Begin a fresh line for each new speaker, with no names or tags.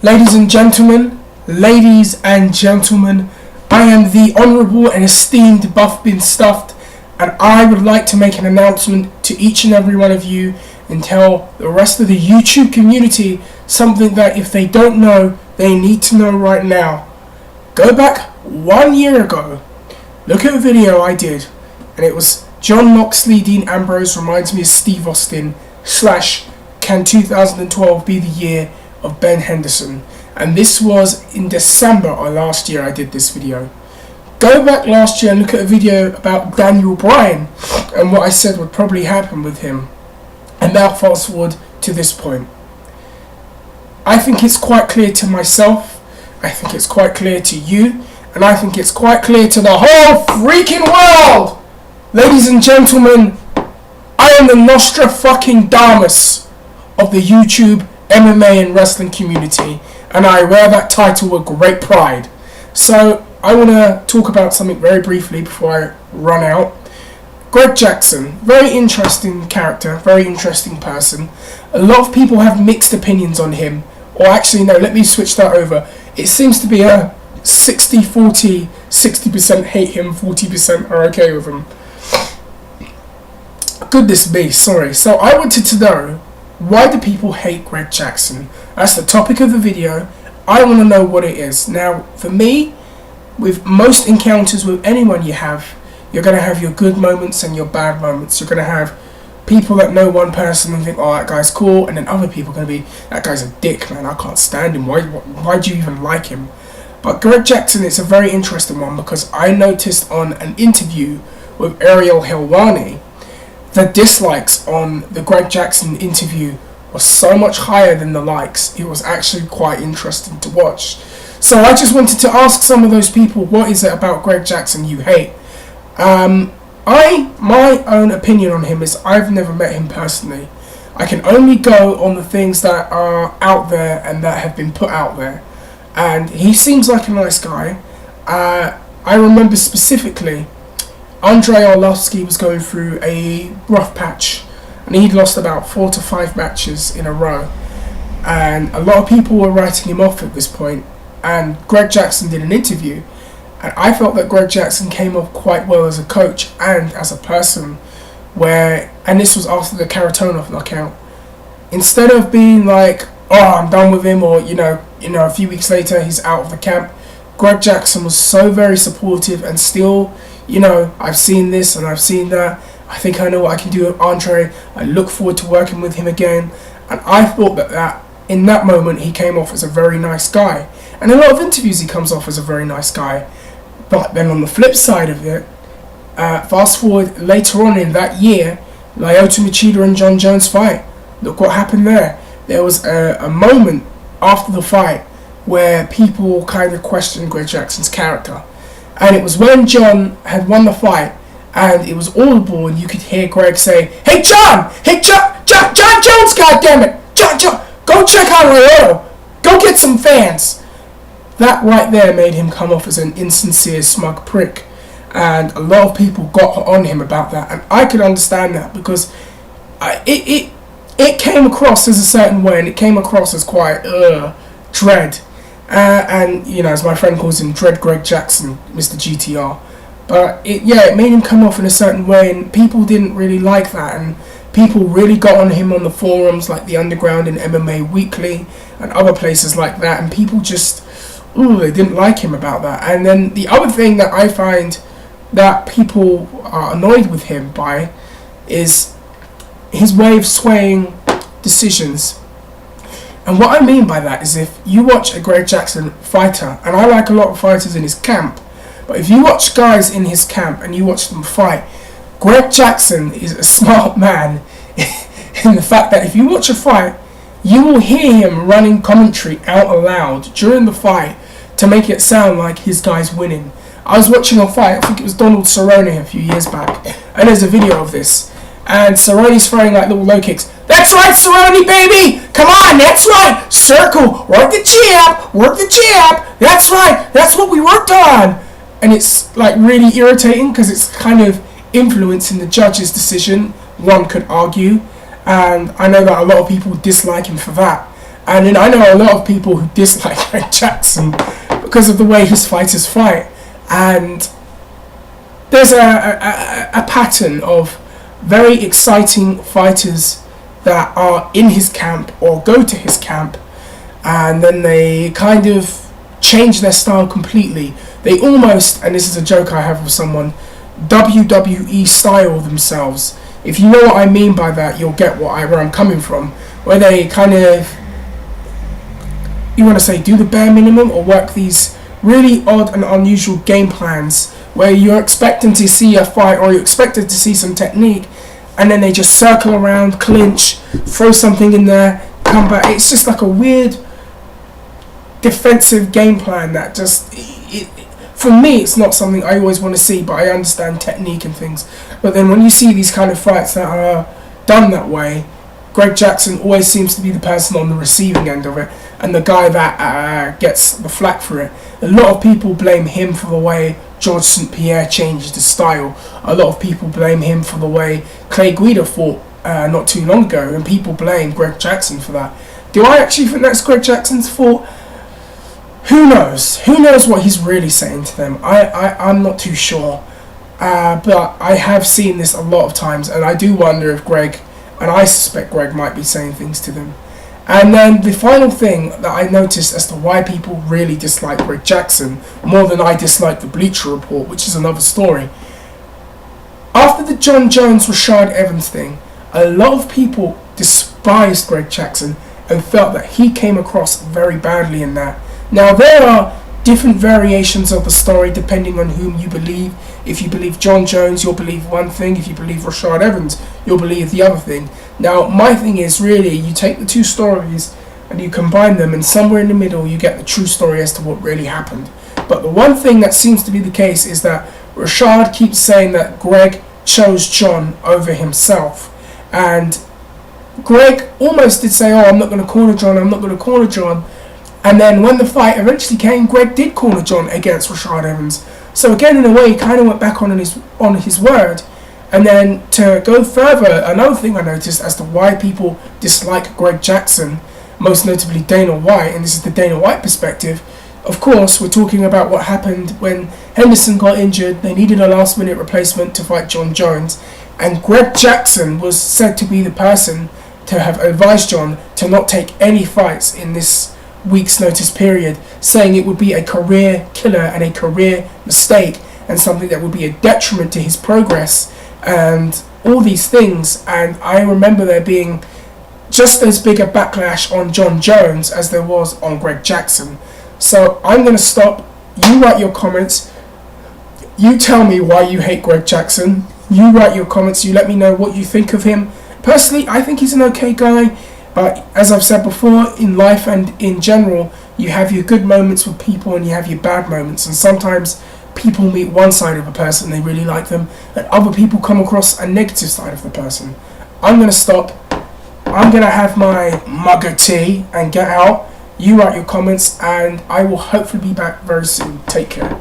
Ladies and gentlemen, I am the Honourable and Esteemed Buff Bin Stuffed, and I would like to make an announcement to each and every one of you and tell the rest of the YouTube community something that if they don't know, they need to know right now. Go back 1 year ago, look at a video I did, and it was John Moxley, Dean Ambrose reminds me of Steve Austin / can 2012 be the year of Ben Henderson? And this was in December of last year I did this video. Go back last year and look at a video about Daniel Bryan and what I said would probably happen with him. And now fast forward to this point. I think it's quite clear to myself, I think it's quite clear to you, and I think it's quite clear to the whole freaking world! Ladies and gentlemen, I am the Nostradamus of the YouTube MMA and wrestling community, and I wear that title with great pride. So I want to talk about something very briefly before I run out. Greg Jackson, very interesting character, very interesting person. A lot of people have mixed opinions on him, or actually no, let me switch that over. It seems to be a 60-40, 60% hate him, 40% are okay with him. Goodness me, sorry. So I wanted to know, why do people hate Greg Jackson? That's the topic of the video. I want to know what it is. Now, for me, with most encounters with anyone you're going to have your good moments and your bad moments. You're going to have people that know one person and think, oh, that guy's cool, and then other people are going to be, that guy's a dick, man, I can't stand him. Why do you even like him? But Greg Jackson is a very interesting one because I noticed on an interview with Ariel Helwani, the dislikes on the Greg Jackson interview was so much higher than the likes. It was actually quite interesting to watch. So I just wanted to ask some of those people, what is it about Greg Jackson you hate? My own opinion on him is I've never met him personally. I can only go on the things that are out there and that have been put out there. And he seems like a nice guy. I remember specifically Andrei Arlovsky was going through a rough patch, and he'd lost about 4 to 5 matches in a row, and a lot of people were writing him off at this point, and Greg Jackson did an interview, and I felt that Greg Jackson came off quite well as a coach and as a person, and this was after the Karatonov knockout. Instead of being like, oh, I'm done with him, or a few weeks later he's out of the camp, Greg Jackson was so very supportive and still, I've seen this and I've seen that. I think I know what I can do with Andre. I look forward to working with him again. And I thought that in that moment he came off as a very nice guy. And in a lot of interviews he comes off as a very nice guy. But then on the flip side of it, fast forward later on in that year, Lyoto Machida and John Jones fight. Look what happened there. There was a moment after the fight where people kind of questioned Greg Jackson's character. And it was when John had won the fight, and it was audible, and you could hear Greg say, Hey John Jones, goddammit! John, go check out Lyoto! Go get some fans! That right there made him come off as an insincere, smug prick. And a lot of people got on him about that, and I could understand that because it came across as a certain way, and it came across as quite dread. And as my friend calls him, Dread Greg Jackson, Mr. GTR. But it made him come off in a certain way, and people didn't really like that, and people really got on him on the forums like the Underground and MMA Weekly and other places like that, and people just, they didn't like him about that. And then the other thing that I find that people are annoyed with him by is his way of swaying decisions. And what I mean by that is if you watch a Greg Jackson fighter, and I like a lot of fighters in his camp, but if you watch guys in his camp and you watch them fight, Greg Jackson is a smart man in the fact that if you watch a fight, you will hear him running commentary out aloud during the fight to make it sound like his guy's winning. I was watching a fight, I think it was Donald Cerrone a few years back, and there's a video of this, and Cerrone's throwing like little low kicks. That's right, Cerrone, baby! Come on, that's right! Circle! Work the jab! That's right! That's what we worked on! And it's like really irritating because it's kind of influencing the judge's decision, one could argue. And I know that a lot of people dislike him for that. And then I know a lot of people who dislike Greg Jackson because of the way his fighters fight. And there's a pattern of very exciting fighters that are in his camp or go to his camp, and then they kind of change their style completely. They almost, and this is a joke I have with someone, WWE style themselves. If you know what I mean by that, you'll get where I'm coming from. Where they kind of, you want to say, do the bare minimum or work these really odd and unusual game plans where you're expecting to see a fight or you're expected to see some technique, and then they just circle around, clinch, throw something in there, come back. It's just like a weird defensive game plan that just, for me, it's not something I always want to see, but I understand technique and things. But then when you see these kind of fights that are done that way, Greg Jackson always seems to be the person on the receiving end of it, and the guy that gets the flack for it. A lot of people blame him for the way George St. Pierre changed his style. A lot of people blame him for the way Clay Guida fought not too long ago, and people blame Greg Jackson for that. Do I actually think that's Greg Jackson's fault? Who knows? Who knows what he's really saying to them? I'm not too sure. But I have seen this a lot of times, and I do wonder if Greg, and I suspect Greg might be saying things to them. And then the final thing that I noticed as to why people really dislike Greg Jackson, more than I dislike the Bleacher Report, which is another story. After the Jon Jones-Rashad Evans thing, a lot of people despised Greg Jackson and felt that he came across very badly in that. Now, there are different variations of the story depending on whom you believe. If you believe Jon Jones, you'll believe one thing. If you believe Rashad Evans, you'll believe the other thing. Now, my thing is really, you take the two stories and you combine them, and somewhere in the middle you get the true story as to what really happened. But the one thing that seems to be the case is that Rashad keeps saying that Greg chose Jon over himself. And Greg almost did say, I'm not going to corner Jon, I'm not going to corner Jon. And then when the fight eventually came, Greg did corner Jon against Rashad Evans. So again, in a way, he kind of went back on his word. And then to go further, another thing I noticed as to why people dislike Greg Jackson, most notably Dana White, and this is the Dana White perspective. Of course, we're talking about what happened when Henderson got injured. They needed a last-minute replacement to fight Jon Jones. And Greg Jackson was said to be the person to have advised Jon to not take any fights in this week's notice period, saying it would be a career killer and a career mistake and something that would be a detriment to his progress and all these things. And I remember there being just as big a backlash on Jon Jones as there was on Greg Jackson. So I'm going to stop. You write your comments. You tell me why you hate Greg Jackson. You write your comments. You let me know what you think of him. Personally, I think he's an okay guy. But as I've said before, in life and in general, you have your good moments with people and you have your bad moments. And sometimes people meet one side of a person, they really like them, and other people come across a negative side of the person. I'm going to stop. I'm going to have my mug of tea and get out. You write your comments, and I will hopefully be back very soon. Take care.